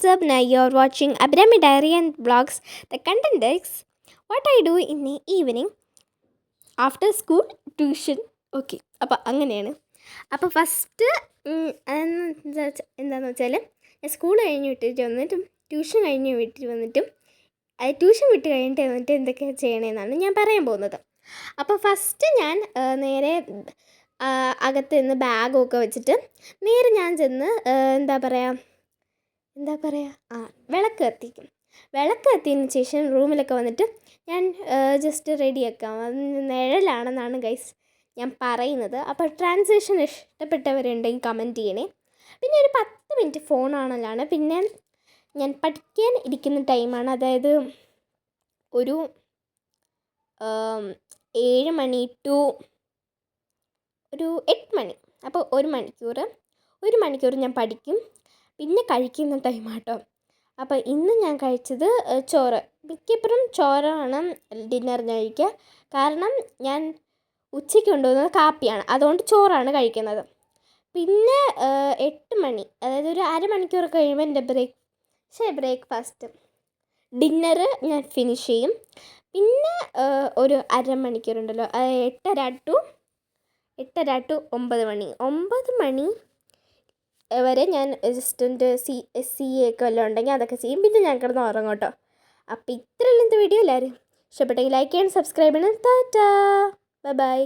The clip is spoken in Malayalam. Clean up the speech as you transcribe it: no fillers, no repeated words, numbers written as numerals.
what's up? Now you're watching Abrami Diary and Vlogs. The content is what I do in the evening after school tuition. Okay അപ്പോൾ അങ്ങനെയാണ്. അപ്പോൾ ഫസ്റ്റ് എന്താണെന്ന് വെച്ചാൽ ഞാൻ സ്കൂൾ കഴിഞ്ഞ് വിട്ടിട്ട് വന്നിട്ടും ട്യൂഷൻ കഴിഞ്ഞ് വീട്ടിൽ വന്നിട്ടും ട്യൂഷൻ വിട്ട് കഴിഞ്ഞിട്ട് വന്നിട്ട് എന്തൊക്കെയാണ് ചെയ്യണമെന്നാണ് ഞാൻ പറയാൻ പോകുന്നത്. അപ്പോൾ ഫസ്റ്റ് ഞാൻ നേരെ അകത്ത് നിന്ന് ബാഗൊക്കെ വെച്ചിട്ട് നേരെ ഞാൻ ചെന്ന് എന്താ പറയുക വിളക്ക് കത്തിക്കും. വിളക്ക് കത്തിയതിന് ശേഷം റൂമിലൊക്കെ വന്നിട്ട് ഞാൻ ജസ്റ്റ് റെഡിയാക്കാം. അത് നിഴലാണെന്നാണ് ഗൈസ് ഞാൻ പറയുന്നത്. അപ്പോൾ ട്രാൻസ്ലേഷൻ ഇഷ്ടപ്പെട്ടവരുണ്ടെങ്കിൽ കമൻറ്റ് ചെയ്യണേ. പിന്നെ ഒരു 10 മിനിറ്റ് ഫോൺ കാണലാണ്. പിന്നെ ഞാൻ പഠിക്കാൻ ഇരിക്കുന്ന ടൈമാണ്, അതായത് ഒരു 7 മണി ടു ഒരു 8 മണി. അപ്പോൾ ഒരു മണിക്കൂർ ഞാൻ പഠിക്കും. പിന്നെ കഴിക്കുന്ന ടൈമാട്ടോ. അപ്പോൾ ഇന്ന് ഞാൻ കഴിച്ചത് ചോറ്. മിക്കപ്പോഴും ചോറാണ് ഡിന്നറിന് കഴിക്കുക. കാരണം ഞാൻ ഉച്ചയ്ക്ക് കൊണ്ടുപോകുന്നത് കാപ്പിയാണ്, അതുകൊണ്ട് ചോറാണ് കഴിക്കുന്നത്. പിന്നെ 8 മണി, അതായത് ഒരു അരമണിക്കൂർ കഴിയുമ്പോൾ എൻ്റെ ബ്രേക്ക്ഫാസ്റ്റ് ഡിന്നറ് ഞാൻ ഫിനിഷ് ചെയ്യും. പിന്നെ ഒരു അരമണിക്കൂറുണ്ടല്ലോ, 8:30 ടു 9 മണി വരെ ഞാൻ ജസ്റ്റ് എൻ്റെ CA ഒക്കെ വല്ലതും ഉണ്ടെങ്കിൽ അതൊക്കെ ചെയ്യും. പിന്നെ ഞാൻ കിടന്ന് ഉറങ്ങും കേട്ടോ. അപ്പോൾ ഇത്രയുള്ള വീഡിയോ എല്ലാവരും ഇഷ്ടപ്പെട്ടെങ്കിൽ ലൈക്ക് ചെയ്യണം, സബ്സ്ക്രൈബ് ചെയ്യണം. ടാറ്റാ, ബൈ.